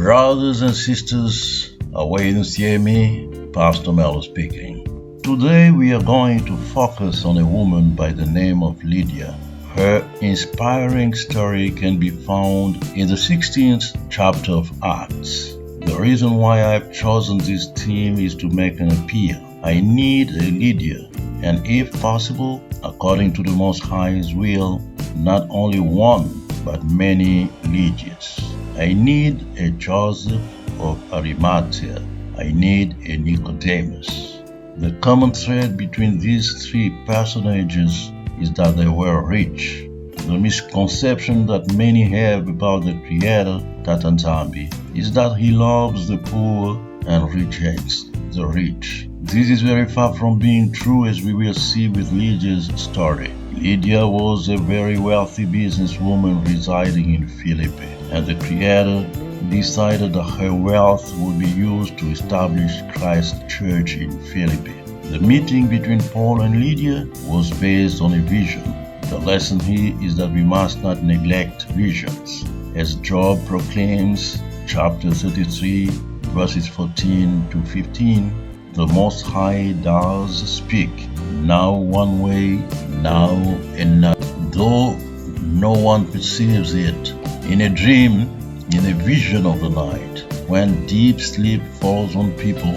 Brothers and sisters, away in CME, Pastor Melo speaking. Today we are going to focus on a woman by the name of Lydia. Her inspiring story can be found in the 16th chapter of Acts. The reason why I've chosen this theme is to make an appeal. I need a Lydia, and if possible, according to the Most High's will, not only one, but many Lydias. I need a Joseph of Arimathea. I need a Nicodemus. The common thread between these three personages is that they were rich. The misconception that many have about the Creator, Tatantambi, is that he loves the poor and rejects the rich. This is very far from being true, as we will see with Lydia's story. Lydia was a very wealthy businesswoman residing in Philippi, and the Creator decided that her wealth would be used to establish Christ's church in Philippi. The meeting between Paul and Lydia was based on a vision. The lesson here is that we must not neglect visions. As Job proclaims, chapter 33, verses 14 to 15, the Most High does speak, now one way, now another, though no one perceives it. In a dream, in a vision of the night, when deep sleep falls on people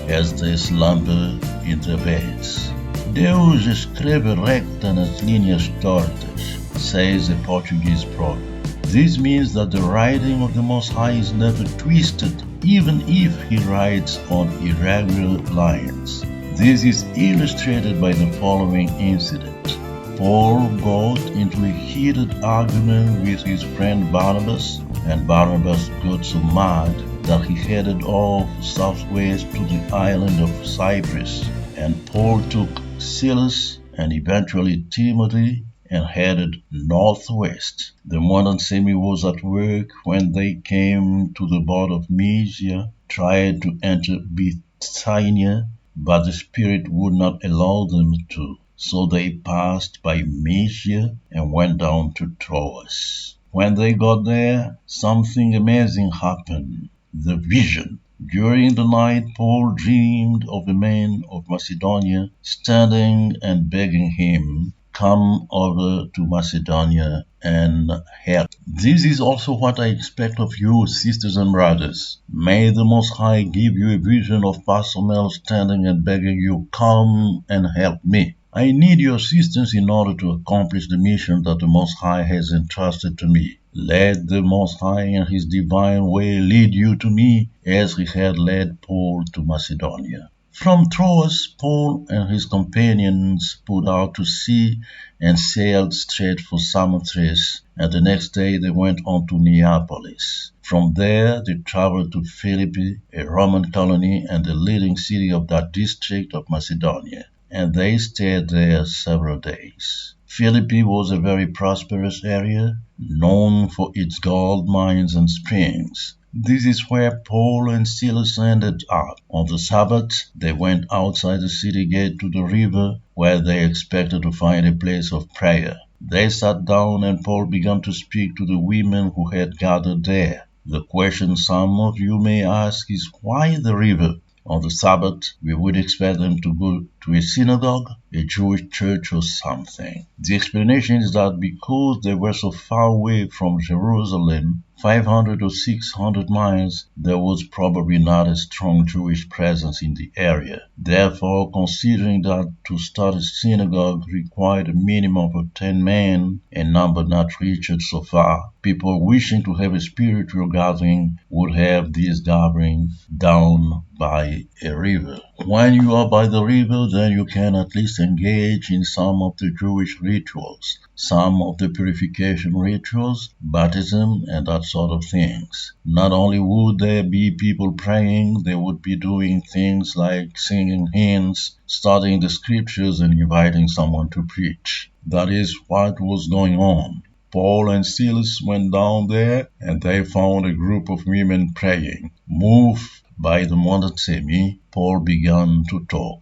as they slumber in their beds. Deus escreve recta nas linhas tortas, says a Portuguese proverb. This means that the writing of the Most High is never twisted, even if he writes on irregular lines. This is illustrated by the following incident. Paul got into a heated argument with his friend Barnabas, and Barnabas got so mad that he headed off southwest to the island of Cyprus, and Paul took Silas and eventually Timothy and headed northwest. The modern semi was at work when they came to the border of Mysia, tried to enter Bithynia, but the Spirit would not allow them to. So they passed by Mysia and went down to Troas. When they got there, something amazing happened. The vision. During the night, Paul dreamed of a man of Macedonia standing and begging him, "Come over to Macedonia and help." This is also what I expect of you, sisters and brothers. May the Most High give you a vision of Pastor Melo standing and begging you, "Come and help me." I need your assistance in order to accomplish the mission that the Most High has entrusted to me. Let the Most High and His divine way lead you to me as He had led Paul to Macedonia. From Troas, Paul and his companions put out to sea and sailed straight for Samothrace, and the next day they went on to Neapolis. From there they traveled to Philippi, a Roman colony and the leading city of that district of Macedonia, and they stayed there several days. Philippi was a very prosperous area, known for its gold mines and springs. This is where Paul and Silas ended up. On the Sabbath, they went outside the city gate to the river, where they expected to find a place of prayer. They sat down and Paul began to speak to the women who had gathered there. The question some of you may ask is, why the river? On the Sabbath, we would expect them to go to a synagogue, a Jewish church or something. The explanation is that because they were so far away from Jerusalem, 500 or 600 miles, there was probably not a strong Jewish presence in the area. Therefore, considering that to start a synagogue required a minimum of 10 men, a number not reached so far, people wishing to have a spiritual gathering would have this gathering down by a river. When you are by the river, then you can at least engage in some of the Jewish rituals, some of the purification rituals, baptism, and that sort of things. Not only would there be people praying, they would be doing things like singing hymns, studying the scriptures, and inviting someone to preach. That is what was going on. Paul and Silas went down there, and they found a group of women praying. Moved by the modern semi, Paul began to talk.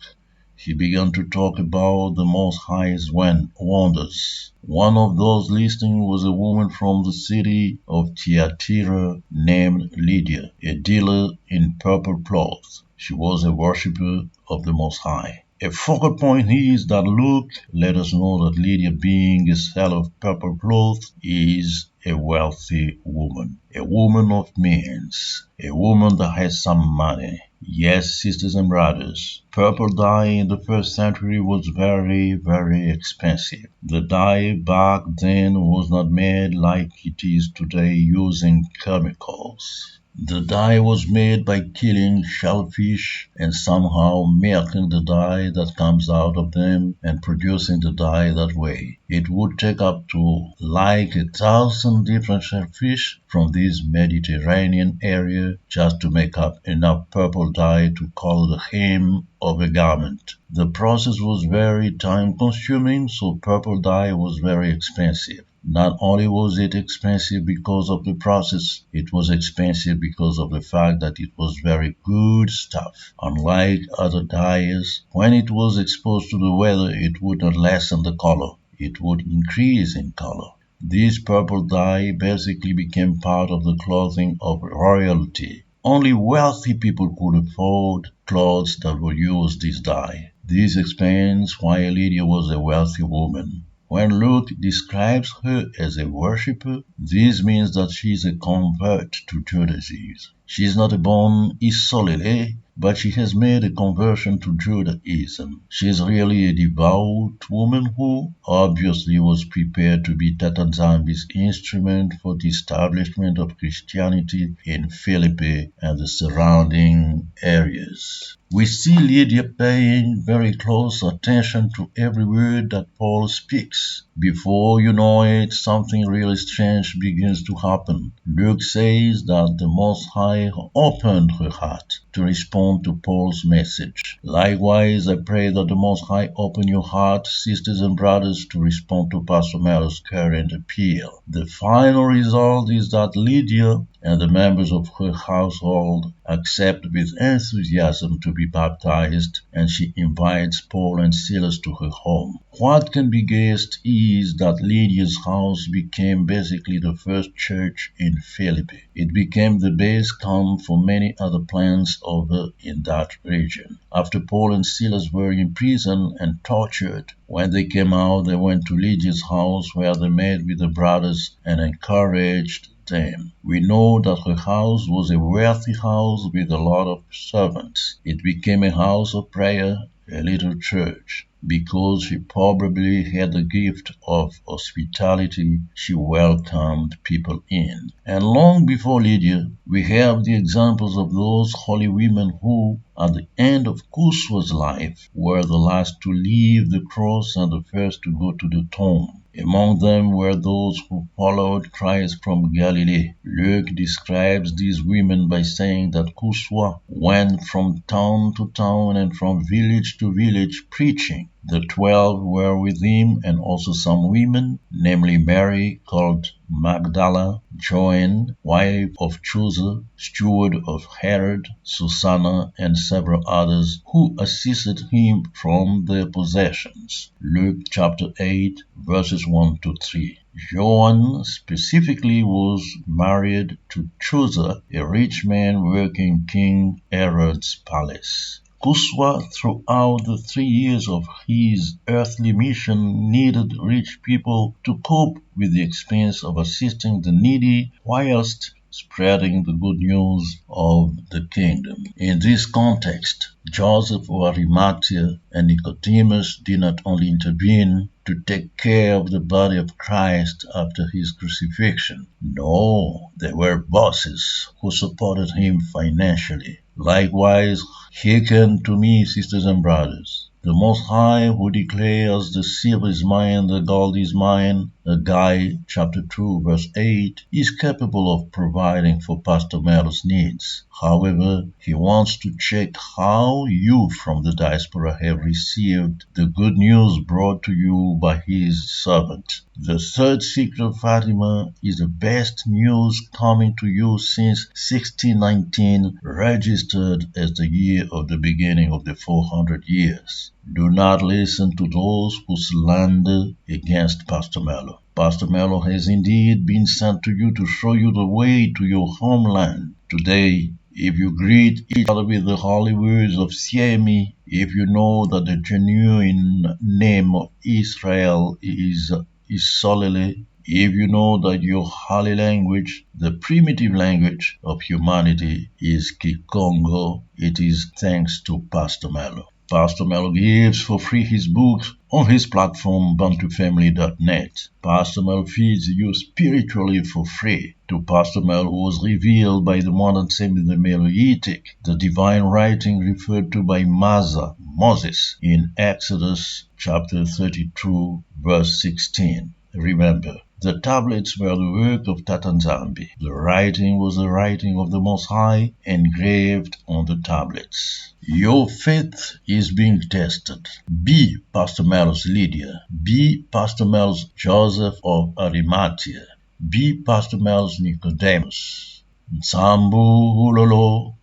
He began to talk about the Most High's wonders. One of those listening was a woman from the city of Thyatira named Lydia, a dealer in purple cloth. She was a worshipper of the Most High. A focal point is that Luke let us know that Lydia, being a seller of purple cloth, is a wealthy woman, a woman of means, a woman that has some money. Yes, sisters and brothers, purple dye in the first century was very, very expensive. The dye back then was not made like it is today using chemicals. The dye was made by killing shellfish and somehow melting the dye that comes out of them and producing the dye that way. It would take up to like 1,000 different shellfish from this Mediterranean area just to make up enough purple dye to color the hem of a garment. The process was very time consuming, so purple dye was very expensive. Not only was it expensive because of the process, it was expensive because of the fact that it was very good stuff. Unlike other dyes, when it was exposed to the weather, it would not lessen the color. It would increase in color. This purple dye basically became part of the clothing of royalty. Only wealthy people could afford clothes that would use this dye. This explains why Lydia was a wealthy woman. When Luke describes her as a worshipper, this means that she is a convert to Judaism. She is not a born Israelite, but she has made a conversion to Judaism. She is really a devout woman who obviously was prepared to be Tatanzambi's instrument for the establishment of Christianity in Philippi and the surrounding areas. We see Lydia paying very close attention to every word that Paul speaks. Before you know it, something really strange begins to happen. Luke says that the Most High opened her heart to respond to Paul's message. Likewise, I pray that the Most High open your heart, sisters and brothers, to respond to Pastor Melo's current appeal. The final result is that Lydia and the members of her household accept with enthusiasm to be baptized, and she invites Paul and Silas to her home. What can be guessed is that Lydia's house became basically the first church in Philippi. It became the base camp for many other plans over in that region. After Paul and Silas were in prison and tortured, when they came out, they went to Lydia's house where they met with the brothers and encouraged them. We know that her house was a wealthy house with a lot of servants. It became a house of prayer, a little church. Because she probably had the gift of hospitality, she welcomed people in. And long before Lydia, we have the examples of those holy women who, at the end of Kousua's life, were the last to leave the cross and the first to go to the tomb. Among them were those who followed Christ from Galilee. Luke describes these women by saying that Kousoua went from town to town and from village to village preaching. The 12 were with him, and also some women, namely Mary, called Magdala, Joan, wife of Chusa, steward of Herod, Susanna, and several others who assisted him from their possessions. Luke chapter 8, verses 1 to 3. Joan specifically was married to Chusa, a rich man working in King Herod's palace. Kousoua, throughout the 3 years of his earthly mission, needed rich people to cope with the expense of assisting the needy whilst spreading the good news of the kingdom. In this context, Joseph of Arimathea and Nicodemus did not only intervene to take care of the body of Christ after his crucifixion. No, they were bosses who supported him financially. Likewise, hearken to me, sisters and brothers. The Most High, who declares the silver is mine, the gold is mine, Haggai chapter 2 verse 8, is capable of providing for Pastor Melo's needs. However, he wants to check how you from the diaspora have received the good news brought to you by his servant. The third secret of Fatima is the best news coming to you since 1619, registered as the year of the beginning of the 400 years. Do not listen to those who slander against Pastor Melo. Pastor Melo has indeed been sent to you to show you the way to your homeland. Today, if you greet each other with the holy words of Siemi, if you know that the genuine name of Israel is solely, if you know that your holy language, the primitive language of humanity, is Kikongo, it is thanks to Pastor Melo. Pastor Melo gives for free his books on his platform bantufamily.net. Pastor Melo feeds you spiritually for free. To Pastor Melo was revealed by the modern semi-Meloitic, the divine writing referred to by Moses in Exodus chapter 32 verse 16. Remember, the tablets were the work of Tatanzambi. The writing was the writing of the Most High engraved on the tablets. Your faith is being tested. Be Pastor Melo's Lydia. Be Pastor Melo's Joseph of Arimathea. Be Pastor Melo's Nicodemus. Nsambu Hulolo,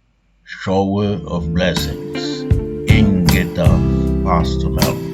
shower of blessings. Ingeta, Pastor Melo.